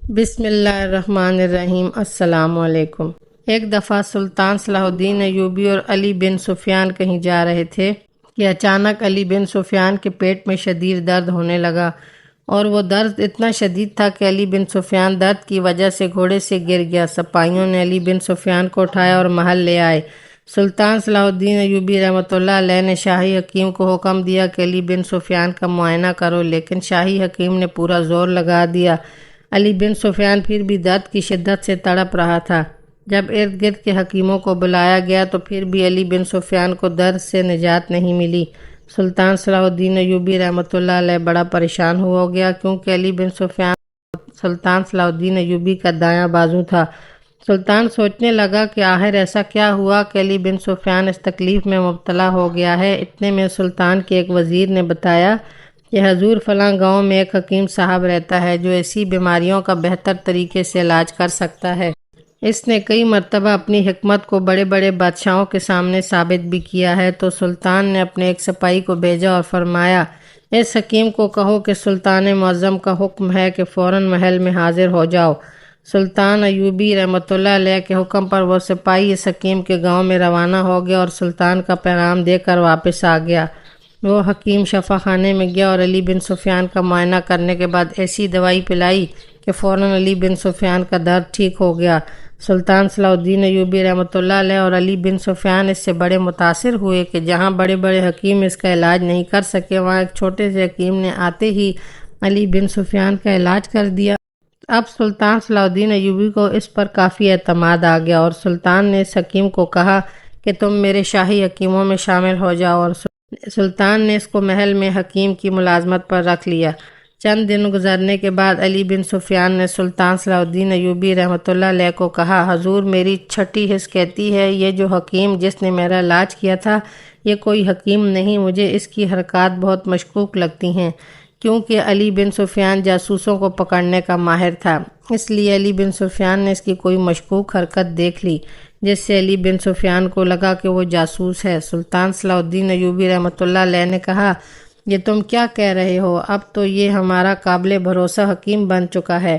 بسم اللہ الرحمن الرحیم۔ السلام علیکم۔ ایک دفعہ سلطان صلاح الدین ایوبی اور علی بن سفیان کہیں جا رہے تھے کہ اچانک علی بن سفیان کے پیٹ میں شدید درد ہونے لگا، اور وہ درد اتنا شدید تھا کہ علی بن سفیان درد کی وجہ سے گھوڑے سے گر گیا۔ سپاہیوں نے علی بن سفیان کو اٹھایا اور محل لے آئے۔ سلطان صلاح الدین ایوبی رحمۃ اللہ علیہ نے شاہی حکیم کو حکم دیا کہ علی بن سفیان کا معائنہ کرو، لیکن شاہی حکیم نے پورا زور لگا دیا۔ علی بن سفیان پھر بھی درد کی شدت سے تڑپ رہا تھا۔ جب ارد گرد کے حکیموں کو بلایا گیا تو پھر بھی علی بن سفیان کو درد سے نجات نہیں ملی۔ سلطان صلاح الدین ایوبی رحمۃ اللہ علیہ بڑا پریشان ہو گیا، کیونکہ علی بن سفیان سلطان صلاح الدین ایوبی کا دایاں بازو تھا۔ سلطان سوچنے لگا کہ آخر ایسا کیا ہوا کہ علی بن سفیان اس تکلیف میں مبتلا ہو گیا ہے۔ اتنے میں سلطان کے ایک وزیر نے بتایا کہ حضور فلاں گاؤں میں ایک حکیم صاحب رہتا ہے جو ایسی بیماریوں کا بہتر طریقے سے علاج کر سکتا ہے۔ اس نے کئی مرتبہ اپنی حکمت کو بڑے بڑے بادشاہوں کے سامنے ثابت بھی کیا ہے۔ تو سلطان نے اپنے ایک سپاہی کو بھیجا اور فرمایا، اس حکیم کو کہو کہ سلطان معظم کا حکم ہے کہ فوراً محل میں حاضر ہو جاؤ۔ سلطان ایوبی رحمۃ اللہ علیہ کے حکم پر وہ سپاہی اس حکیم کے گاؤں میں روانہ ہو گیا اور سلطان کا پیغام دے کر واپس آ گیا۔ وہ حکیم شفا خانے میں گیا اور علی بن سفیان کا معائنہ کرنے کے بعد ایسی دوائی پلائی کہ فوراً علی بن سفیان کا درد ٹھیک ہو گیا۔ سلطان صلاح الدین ایوبی رحمۃ اللہ علیہ اور علی بن سفیان اس سے بڑے متاثر ہوئے کہ جہاں بڑے بڑے حکیم اس کا علاج نہیں کر سکے، وہاں ایک چھوٹے سے حکیم نے آتے ہی علی بن سفیان کا علاج کر دیا۔ اب سلطان صلاح الدین ایوبی کو اس پر کافی اعتماد آ گیا، اور سلطان نے اس حکیم کو کہا کہ تم میرے شاہی حکیموں میں شامل ہو جاؤ، اور سلطان نے اس کو محل میں حکیم کی ملازمت پر رکھ لیا۔ چند دن گزرنے کے بعد علی بن سفیان نے سلطان صلاح الدین ایوبی رحمۃ اللہ علیہ کو کہا، حضور میری چھٹی حس کہتی ہے یہ جو حکیم جس نے میرا علاج کیا تھا یہ کوئی حکیم نہیں، مجھے اس کی حرکات بہت مشکوک لگتی ہیں، کیونکہ علی بن سفیان جاسوسوں کو پکڑنے کا ماہر تھا۔ اس لیے علی بن سفیان نے اس کی کوئی مشکوک حرکت دیکھ لی، جس سے علی بن سفیان کو لگا کہ وہ جاسوس ہے۔ سلطان صلاح الدین ایوبی رحمۃ اللہ علیہ نے کہا، یہ تم کیا کہہ رہے ہو؟ اب تو یہ ہمارا قابل بھروسہ حکیم بن چکا ہے،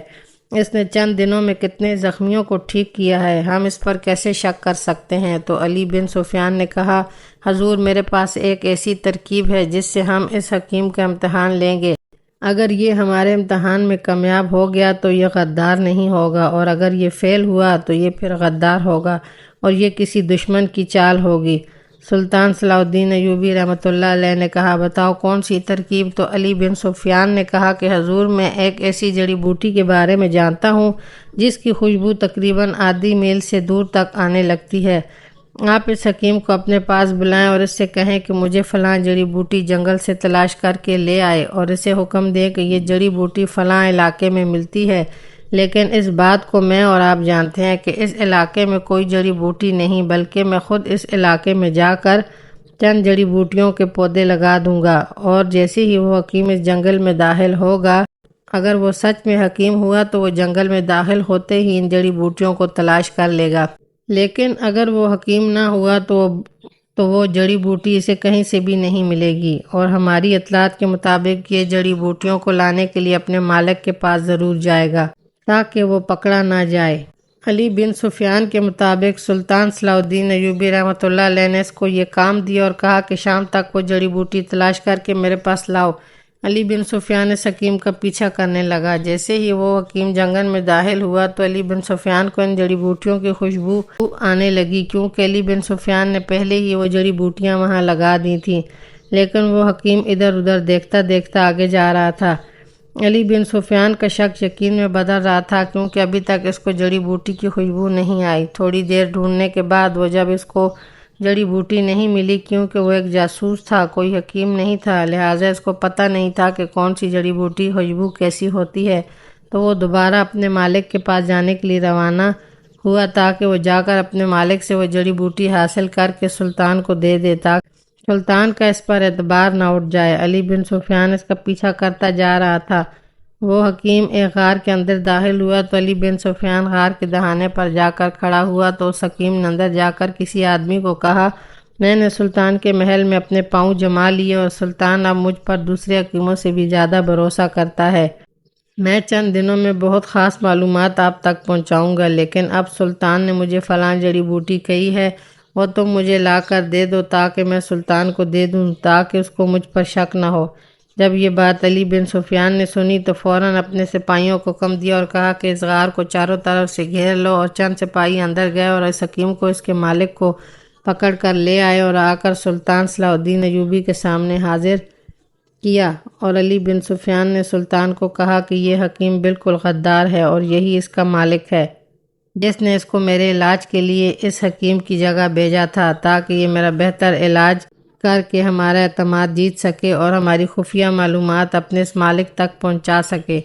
اس نے چند دنوں میں کتنے زخمیوں کو ٹھیک کیا ہے، ہم اس پر کیسے شک کر سکتے ہیں؟ تو علی بن سفیان نے کہا، حضور میرے پاس ایک ایسی ترکیب ہے جس سے ہم اس حکیم کا امتحان لیں گے، اگر یہ ہمارے امتحان میں کامیاب ہو گیا تو یہ غدار نہیں ہوگا، اور اگر یہ فیل ہوا تو یہ پھر غدار ہوگا، اور یہ کسی دشمن کی چال ہوگی۔ سلطان صلاح الدین ایوبی رحمۃ اللہ علیہ نے کہا، بتاؤ کون سی ترکیب؟ تو علی بن سفیان نے کہا کہ حضور میں ایک ایسی جڑی بوٹی کے بارے میں جانتا ہوں جس کی خوشبو تقریباً آدھی میل سے دور تک آنے لگتی ہے، آپ اس حکیم کو اپنے پاس بلائیں اور اس سے کہیں کہ مجھے فلاں جڑی بوٹی جنگل سے تلاش کر کے لے آئے، اور اسے حکم دے کہ یہ جڑی بوٹی فلاں علاقے میں ملتی ہے، لیکن اس بات کو میں اور آپ جانتے ہیں کہ اس علاقے میں کوئی جڑی بوٹی نہیں، بلکہ میں خود اس علاقے میں جا کر چند جڑی بوٹیوں کے پودے لگا دوں گا، اور جیسے ہی وہ حکیم اس جنگل میں داخل ہوگا، اگر وہ سچ میں حکیم ہوا تو وہ جنگل میں داخل ہوتے ہی ان جڑی بوٹیوں کو تلاش کر لے گا، لیکن اگر وہ حکیم نہ ہوا تو وہ جڑی بوٹی اسے کہیں سے بھی نہیں ملے گی، اور ہماری اطلاعات کے مطابق یہ جڑی بوٹیوں کو لانے کے لیے اپنے مالک کے پاس ضرور جائے گا تاکہ وہ پکڑا نہ جائے۔ علی بن سفیان کے مطابق سلطان صلاح الدین ایوبی رحمۃ اللہ علیہ نے اس کو یہ کام دیا اور کہا کہ شام تک وہ جڑی بوٹی تلاش کر کے میرے پاس لاؤ۔ علی بن سفیان اس حکیم کا پیچھا کرنے لگا۔ جیسے ہی وہ حکیم جنگل میں داخل ہوا تو علی بن سفیان کو ان جڑی بوٹیوں کی خوشبو آنے لگی، کیونکہ علی بن سفیان نے پہلے ہی وہ جڑی بوٹیاں وہاں لگا دی تھیں، لیکن وہ حکیم ادھر ادھر دیکھتا دیکھتا آگے جا رہا تھا۔ علی بن سفیان کا شک یقین میں بدل رہا تھا، کیونکہ ابھی تک اس کو جڑی بوٹی کی خوشبو نہیں آئی۔ تھوڑی دیر ڈھونڈنے کے بعد وہ جب اس کو جڑی بوٹی نہیں ملی، کیونکہ وہ ایک جاسوس تھا، کوئی حکیم نہیں تھا، لہٰذا اس کو پتہ نہیں تھا کہ کون سی جڑی بوٹی خوشبو کیسی ہوتی ہے، تو وہ دوبارہ اپنے مالک کے پاس جانے کے لیے روانہ ہوا تاکہ وہ جا کر اپنے مالک سے وہ جڑی بوٹی حاصل کر کے سلطان کو دے دیتا، سلطان کا اس پر اعتبار نہ اٹھ جائے۔ علی بن سفیان اس کا پیچھا کرتا جا رہا تھا۔ وہ حکیم ایک غار کے اندر داخل ہوا تو علی بن سفیان غار کے دہانے پر جا کر کھڑا ہوا تو اس حکیم نے اندر جا کر کسی آدمی کو کہا، میں نے سلطان کے محل میں اپنے پاؤں جما لیے، اور سلطان اب مجھ پر دوسرے حکیموں سے بھی زیادہ بھروسہ کرتا ہے۔ میں چند دنوں میں بہت خاص معلومات آپ تک پہنچاؤں گا، لیکن اب سلطان نے مجھے فلاں جڑی بوٹی کہی ہے، وہ تم مجھے لا کر دے دو تاکہ میں سلطان کو دے دوں، تاکہ اس کو مجھ پر شک نہ ہو۔ جب یہ بات علی بن سفیان نے سنی تو فوراً اپنے سپاہیوں کو حکم دیا اور کہا کہ اس غار کو چاروں طرف سے گھیر لو، اور چند سپاہی اندر گئے اور اس حکیم کو اس کے مالک کو پکڑ کر لے آئے اور آ کر سلطان صلاح الدین ایوبی کے سامنے حاضر کیا، اور علی بن سفیان نے سلطان کو کہا کہ یہ حکیم بالکل غدار ہے اور یہی اس کا مالک ہے، جس نے اس کو میرے علاج کے لیے اس حکیم کی جگہ بھیجا تھا تاکہ یہ میرا بہتر علاج کر کے ہمارا اعتماد جیت سکے اور ہماری خفیہ معلومات اپنے اس مالک تک پہنچا سکے۔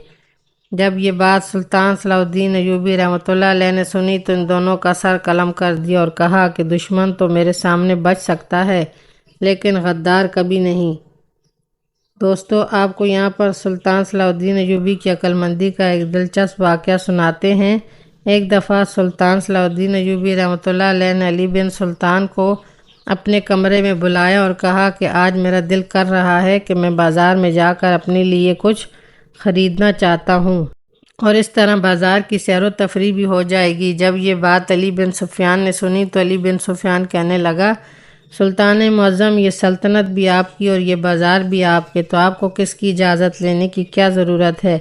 جب یہ بات سلطان صلاح الدین ایوبی رحمۃ اللہ علیہ نے سنی تو ان دونوں کا سر قلم کر دیا اور کہا کہ دشمن تو میرے سامنے بچ سکتا ہے لیکن غدار کبھی نہیں۔ دوستو، آپ کو یہاں پر سلطان صلاح الدین ایوبی کی عقل مندی کا ایک دلچسپ واقعہ سناتے ہیں۔ ایک دفعہ سلطان صلاح الدین ایوبی رحمۃ اللہ علیہ نے علی بن سلطان کو اپنے کمرے میں بلایا اور کہا کہ آج میرا دل کر رہا ہے کہ میں بازار میں جا کر اپنے لیے کچھ خریدنا چاہتا ہوں، اور اس طرح بازار کی سیر و تفریح بھی ہو جائے گی۔ جب یہ بات علی بن سفیان نے سنی تو علی بن سفیان کہنے لگا، سلطان معظم، یہ سلطنت بھی آپ کی اور یہ بازار بھی آپ کے، تو آپ کو کس کی اجازت لینے کی کیا ضرورت ہے؟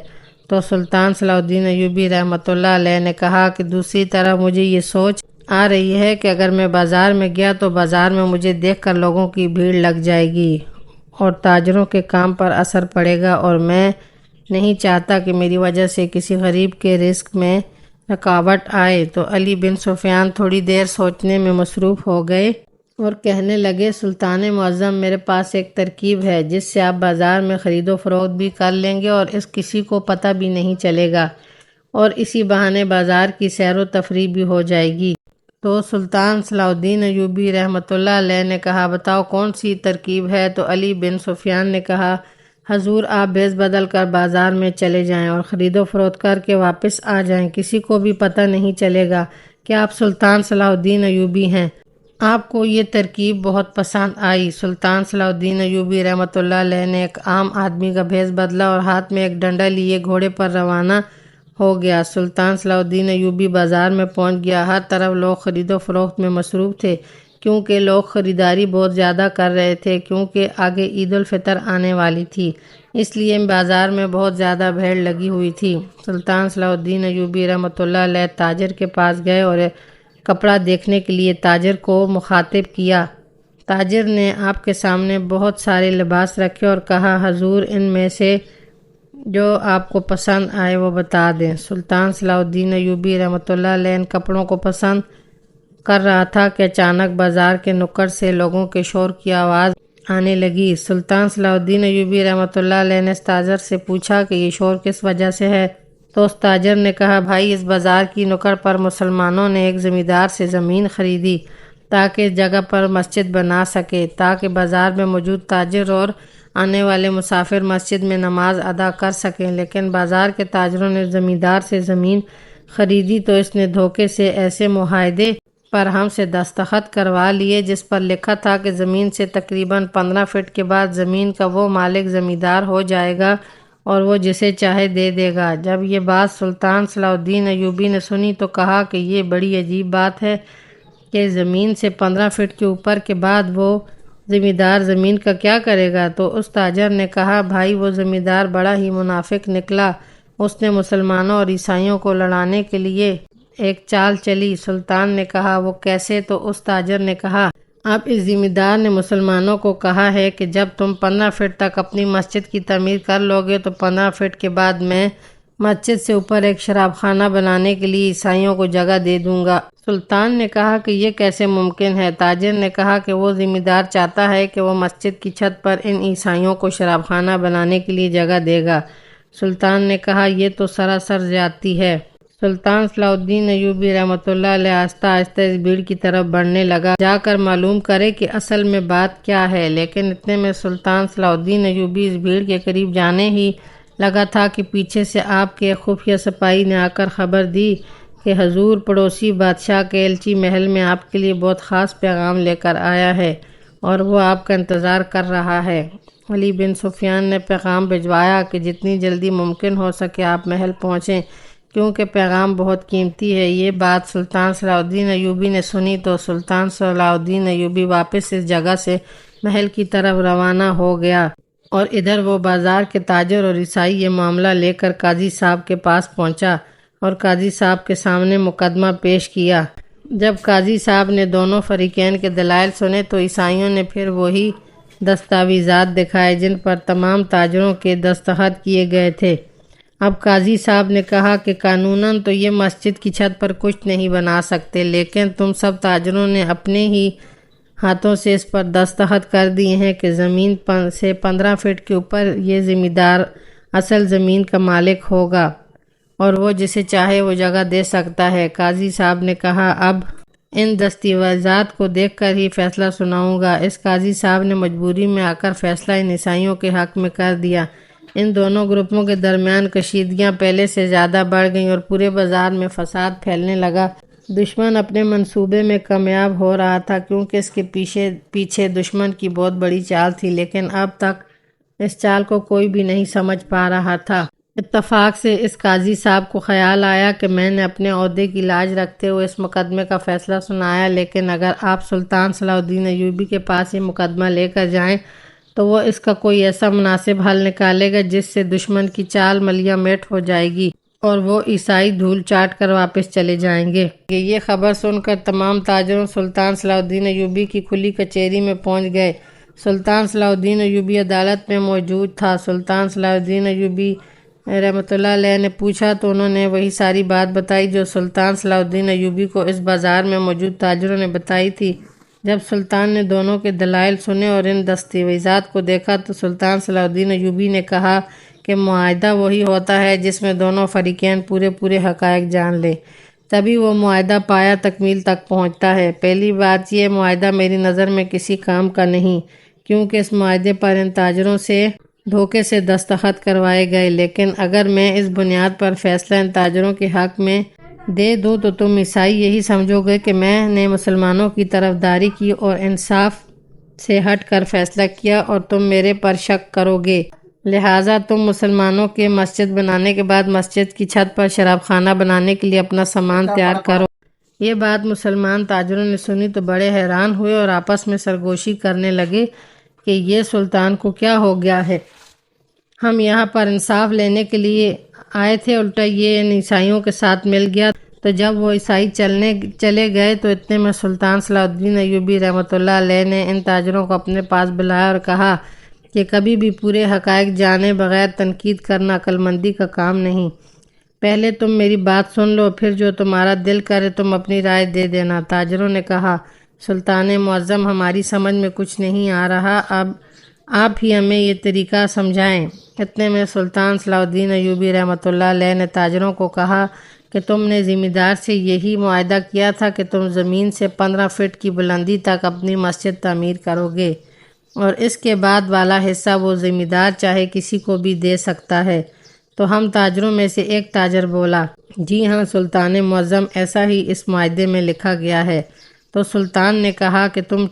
تو سلطان صلاح الدین ایوبی رحمۃ اللہ علیہ نے کہا کہ دوسری طرف مجھے یہ سوچ آ رہی ہے کہ اگر میں بازار میں گیا تو بازار میں مجھے دیکھ کر لوگوں کی بھیڑ لگ جائے گی اور تاجروں کے کام پر اثر پڑے گا، اور میں نہیں چاہتا کہ میری وجہ سے کسی غریب کے رزق میں رکاوٹ آئے۔ تو علی بن سفیان تھوڑی دیر سوچنے میں مصروف ہو گئے اور کہنے لگے، سلطان معظم، میرے پاس ایک ترکیب ہے جس سے آپ بازار میں خرید و فروخت بھی کر لیں گے اور اس کسی کو پتہ بھی نہیں چلے گا، اور اسی بہانے بازار کی سیر و تفریح بھی ہو جائے گی۔ تو سلطان صلاح الدین ایوبی رحمۃ اللہ علیہ نے کہا، بتاؤ کون سی ترکیب ہے؟ تو علی بن سفیان نے کہا، حضور، آپ بھیس بدل کر بازار میں چلے جائیں اور خرید و فروخت کر کے واپس آ جائیں، کسی کو بھی پتہ نہیں چلے گا کہ آپ سلطان صلاح الدین ایوبی ہیں۔ آپ کو یہ ترکیب بہت پسند آئی۔ سلطان صلاح الدین ایوبی رحمۃ اللہ علیہ نے ایک عام آدمی کا بھیس بدلا اور ہاتھ میں ایک ڈنڈا لیے گھوڑے پر روانہ ہو گیا۔ سلطان صلاح الدین ایوبی بازار میں پہنچ گیا۔ ہر طرف لوگ خرید و فروخت میں مصروف تھے، کیونکہ لوگ خریداری بہت زیادہ کر رہے تھے، کیونکہ آگے عید الفطر آنے والی تھی، اس لیے بازار میں بہت زیادہ بھیڑ لگی ہوئی تھی۔ سلطان صلاح الدین ایوبی رحمۃ اللہ علیہ تاجر کے پاس گئے اور کپڑا دیکھنے کے لیے تاجر کو مخاطب کیا۔ تاجر نے آپ کے سامنے بہت سارے لباس رکھے اور کہا، حضور، ان میں سے جو آپ کو پسند آئے وہ بتا دیں۔ سلطان صلاح الدین ایوبی رحمۃ اللہ علیہ ان کپڑوں کو پسند کر رہا تھا کہ اچانک بازار کے نکڑ سے لوگوں کے شور کی آواز آنے لگی۔ سلطان صلاح الدین ایوبی رحمۃ اللہ علیہ نے اس تاجر سے پوچھا کہ یہ شور کس وجہ سے ہے؟ تو اس تاجر نے کہا، بھائی، اس بازار کی نکڑ پر مسلمانوں نے ایک زمیندار سے زمین خریدی تاکہ اس جگہ پر مسجد بنا سکے، تاکہ بازار میں موجود تاجر اور آنے والے مسافر مسجد میں نماز ادا کر سکیں، لیکن بازار کے تاجروں نے زمیندار سے زمین خریدی تو اس نے دھوکے سے ایسے معاہدے پر ہم سے دستخط کروا لیے جس پر لکھا تھا کہ زمین سے تقریباً 15 فٹ کے بعد زمین کا وہ مالک زمیندار ہو جائے گا اور وہ جسے چاہے دے دے گا۔ جب یہ بات سلطان صلاح الدین ایوبی نے سنی تو کہا کہ یہ بڑی عجیب بات ہے کہ زمین سے 15 فٹ کے اوپر کے بعد وہ زمیندار زمین کا کیا کرے گا؟ تو اس تاجر نے کہا، بھائی، وہ زمیندار بڑا ہی منافق نکلا، اس نے مسلمانوں اور عیسائیوں کو لڑانے کے لیے ایک چال چلی۔ سلطان نے کہا، وہ کیسے؟ تو اس تاجر نے کہا، اب اس زمیندار نے مسلمانوں کو کہا ہے کہ جب تم 15 فٹ تک اپنی مسجد کی تعمیر کر لو گے تو 15 فٹ کے بعد میں مسجد سے اوپر ایک شراب خانہ بنانے کے لیے عیسائیوں کو جگہ دے دوں گا۔ سلطان نے کہا کہ یہ کیسے ممکن ہے؟ تاجر نے کہا کہ وہ زمیندار چاہتا ہے کہ وہ مسجد کی چھت پر ان عیسائیوں کو شراب خانہ بنانے کے لیے جگہ دے گا۔ سلطان نے کہا، یہ تو سراسر زیادتی ہے۔ سلطان صلاح الدین ایوبی رحمۃ اللہ علیہ آہستہ آہستہ اس بھیڑ کی طرف بڑھنے لگا، جا کر معلوم کرے کہ اصل میں بات کیا ہے، لیکن اتنے میں سلطان صلاح الدین ایوبی اس بھیڑ کے قریب جانے ہی لگا تھا کہ پیچھے سے آپ کے خفیہ سپاہی نے آ کر خبر دی کہ حضور، پڑوسی بادشاہ کے ایلچی محل میں آپ کے لیے بہت خاص پیغام لے کر آیا ہے اور وہ آپ کا انتظار کر رہا ہے۔ علی بن سفیان نے پیغام بھجوایا کہ جتنی جلدی ممکن ہو سکے آپ محل پہنچیں، کیونکہ پیغام بہت قیمتی ہے۔ یہ بات سلطان صلاح الدین ایوبی نے سنی تو سلطان صلاح الدین ایوبی واپس اس جگہ سے محل کی طرف روانہ ہو گیا، اور ادھر وہ بازار کے تاجر اور عیسائی یہ معاملہ لے کر قاضی صاحب کے پاس پہنچا اور قاضی صاحب کے سامنے مقدمہ پیش کیا۔ جب قاضی صاحب نے دونوں فریقین کے دلائل سنے تو عیسائیوں نے پھر وہی دستاویزات دکھائے جن پر تمام تاجروں کے دستخط کیے گئے تھے۔ اب قاضی صاحب نے کہا کہ قانوناً تو یہ مسجد کی چھت پر کچھ نہیں بنا سکتے، لیکن تم سب تاجروں نے اپنے ہی ہاتھوں سے اس پر دستخط کر دیے ہیں کہ زمین سے 15 فٹ کے اوپر یہ ذمہ دار اصل زمین کا مالک ہوگا اور وہ جسے چاہے وہ جگہ دے سکتا ہے۔ قاضی صاحب نے کہا اب ان دستاویزات کو دیکھ کر ہی فیصلہ سناؤں گا۔ اس قاضی صاحب نے مجبوری میں آ کر فیصلہ ان عیسائیوں کے حق میں کر دیا۔ ان دونوں گروپوں کے درمیان کشیدگیاں پہلے سے زیادہ بڑھ گئیں اور پورے بازار میں فساد پھیلنے لگا۔ دشمن اپنے منصوبے میں کامیاب ہو رہا تھا کیونکہ اس کے پیچھے دشمن کی بہت بڑی چال تھی، لیکن اب تک اس چال کو کوئی بھی نہیں سمجھ پا رہا تھا۔ اتفاق سے اس قاضی صاحب کو خیال آیا کہ میں نے اپنے عہدے کی لاج رکھتے ہوئے اس مقدمے کا فیصلہ سنایا، لیکن اگر آپ سلطان صلاح الدین ایوبی کے پاس یہ مقدمہ لے کر جائیں تو وہ اس کا کوئی ایسا مناسب حل نکالے گا جس سے دشمن کی چال ملیہ میٹ ہو جائے گی اور وہ عیسائی دھول چاٹ کر واپس چلے جائیں گے۔ یہ خبر سن کر تمام تاجروں سلطان صلاح الدین ایوبی کی کھلی کچہری میں پہنچ گئے۔ سلطان صلاح الدین ایوبی عدالت میں موجود تھا۔ سلطان صلاح الدین ایوبی رحمۃ اللہ علیہ نے پوچھا تو انہوں نے وہی ساری بات بتائی جو سلطان صلاح الدین ایوبی کو اس بازار میں موجود تاجروں نے بتائی تھی۔ جب سلطان نے دونوں کے دلائل سنے اور ان دستاویزات کو دیکھا تو سلطان صلاح الدین ایوبی نے کہا کہ معاہدہ وہی ہوتا ہے جس میں دونوں فریقین پورے حقائق جان لیں، تبھی وہ معاہدہ پایا تکمیل تک پہنچتا ہے۔ پہلی بات یہ معاہدہ میری نظر میں کسی کام کا نہیں، کیونکہ اس معاہدے پر ان تاجروں سے دھوکے سے دستخط کروائے گئے، لیکن اگر میں اس بنیاد پر فیصلہ ان تاجروں کے حق میں دے دوں تو تم عیسائی یہی سمجھو گے کہ میں نے مسلمانوں کی طرفداری کی اور انصاف سے ہٹ کر فیصلہ کیا اور تم میرے پر شک کرو گے، لہٰذا تم مسلمانوں کے مسجد بنانے کے بعد مسجد کی چھت پر شراب خانہ بنانے کے لیے اپنا سامان تیار کرو۔ یہ بات مسلمان تاجروں نے سنی تو بڑے حیران ہوئے اور آپس میں سرگوشی کرنے لگے کہ یہ سلطان کو کیا ہو گیا ہے، ہم یہاں پر انصاف لینے کے لیے آئے تھے، الٹا یہ ان عیسائیوں کے ساتھ مل گیا۔ تو جب وہ عیسائی چلے گئے تو اتنے میں سلطان صلاح الدین ایوبی رحمۃ اللہ علیہ نے ان تاجروں کو اپنے پاس بلایا اور کہا کہ کبھی بھی پورے حقائق جانے بغیر تنقید کرنا عقل مندی کا کام نہیں۔ پہلے تم میری بات سن لو، پھر جو تمہارا دل کرے تم اپنی رائے دے دینا۔ تاجروں نے کہا سلطان معظم، ہماری سمجھ میں کچھ نہیں آ رہا، اب آپ ہی ہمیں یہ طریقہ سمجھائیں۔ اتنے میں سلطان صلاح الدین ایوبی رحمۃ اللہ علیہ نے تاجروں کو کہا کہ تم نے ذمہ دار سے یہی معاہدہ کیا تھا کہ تم زمین سے 15 فٹ کی بلندی تک اپنی مسجد تعمیر کرو گے اور اس کے بعد والا حصہ وہ ذمہ دار چاہے کسی کو بھی دے سکتا ہے۔ تو ہم تاجروں میں سے ایک تاجر بولا، جی ہاں سلطان معظم، ایسا ہی اس معاہدے میں لکھا گیا ہے۔ تو سلطان نے کہا کہ تم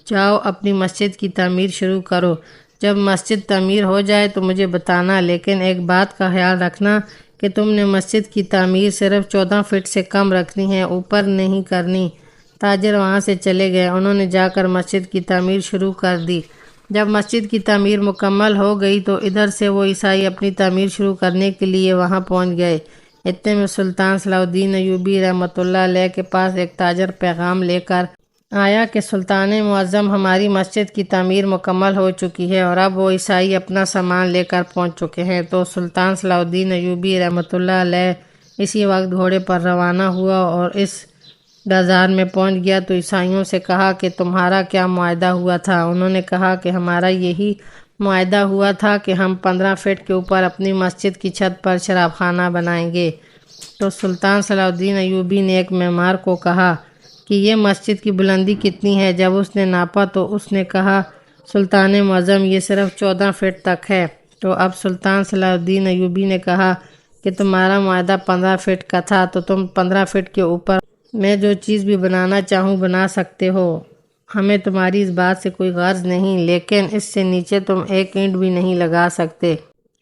جاؤ اپنی مسجد کی تعمیر شروع کرو، جب مسجد تعمیر ہو جائے تو مجھے بتانا، لیکن ایک بات کا خیال رکھنا کہ تم نے مسجد کی تعمیر صرف 14 فٹ سے کم رکھنی ہے، اوپر نہیں کرنی۔ تاجر وہاں سے چلے گئے، انہوں نے جا کر مسجد کی تعمیر شروع کر دی۔ جب مسجد کی تعمیر مکمل ہو گئی تو ادھر سے وہ عیسائی اپنی تعمیر شروع کرنے کے لیے وہاں پہنچ گئے۔ اتنے میں سلطان صلاح الدین ایوبی رحمۃ اللہ علیہ کے پاس ایک تاجر پیغام لے کر آیا کہ سلطان معظم، ہماری مسجد کی تعمیر مکمل ہو چکی ہے اور اب وہ عیسائی اپنا سامان لے کر پہنچ چکے ہیں۔ تو سلطان صلاح الدین ایوبی رحمۃ اللہ علیہ اسی وقت گھوڑے پر روانہ ہوا اور اس بازار میں پہنچ گیا تو عیسائیوں سے کہا کہ تمہارا کیا معاہدہ ہوا تھا؟ انہوں نے کہا کہ ہمارا یہی معاہدہ ہوا تھا کہ ہم 15 فٹ کے اوپر اپنی مسجد کی چھت پر شراب خانہ بنائیں گے۔ تو سلطان صلاح الدین ایوبی نے ایک معمار کو کہا کہ یہ مسجد کی بلندی کتنی ہے؟ جب اس نے ناپا تو اس نے کہا سلطان معظم، یہ صرف 14 فٹ تک ہے۔ تو اب سلطان صلاح الدین ایوبی نے کہا کہ تمہارا معاہدہ 15 فٹ کا تھا، تو تم 15 فٹ کے اوپر میں جو چیز بھی بنانا چاہوں بنا سکتے ہو۔ ہمیں تمہاری اس بات سے کوئی غرض نہیں، لیکن اس سے نیچے تم ایک اینٹ بھی نہیں لگا سکتے۔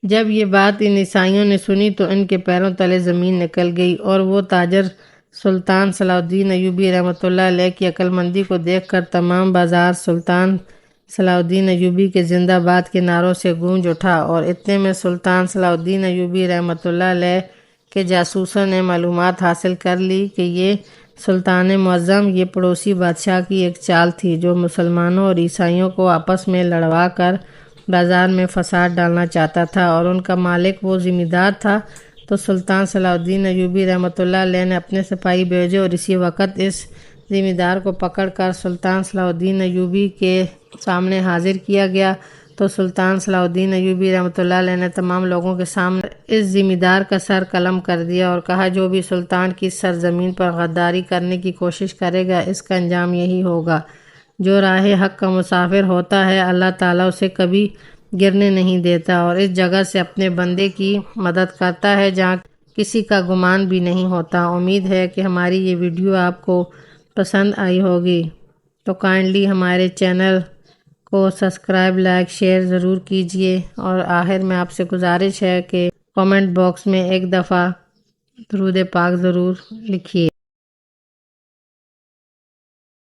جب یہ بات ان عیسائیوں نے سنی تو ان کے پیروں تلے زمین نکل گئی، اور وہ تاجر سلطان صلاح الدین ایوبی رحمۃ اللہ علیہ کی عقل مندی کو دیکھ کر تمام بازار سلطان صلاح الدین ایوبی کے زندہ باد کے نعروں سے گونج اٹھا، اور اتنے میں سلطان صلاح الدین ایوبی رحمۃ اللہ علیہ کے جاسوسوں نے معلومات حاصل کر لی کہ یہ سلطان معظم یہ پڑوسی بادشاہ کی ایک چال تھی جو مسلمانوں اور عیسائیوں کو آپس میں لڑوا کر بازار میں فساد ڈالنا چاہتا تھا، اور ان کا مالک وہ ذمہ دار تھا۔ تو سلطان صلاح الدین ایوبی رحمۃ اللہ علیہ نے اپنے سپاہی بھیجے، اور اسی وقت اس ذمہ دار کو پکڑ کر سلطان صلاح الدین ایوبی کے سامنے حاضر کیا گیا۔ تو سلطان صلاح الدین ایوبی رحمۃ اللہ علیہ نے تمام لوگوں کے سامنے اس ذمہ دار کا سر قلم کر دیا اور کہا، جو بھی سلطان کی سرزمین پر غداری کرنے کی کوشش کرے گا اس کا انجام یہی ہوگا۔ جو راہ حق کا مسافر ہوتا ہے اللہ تعالیٰ اسے کبھی گرنے نہیں دیتا، اور اس جگہ سے اپنے بندے کی مدد کرتا ہے جہاں کسی کا گمان بھی نہیں ہوتا۔ امید ہے کہ ہماری یہ ویڈیو آپ کو پسند آئی ہوگی، تو کائنڈلی ہمارے چینل کو سبسکرائب، لائک، شیئر ضرور کیجیے، اور آخر میں آپ سے گزارش ہے کہ کامنٹ باکس میں ایک دفعہ درود پاک ضرور لکھیے۔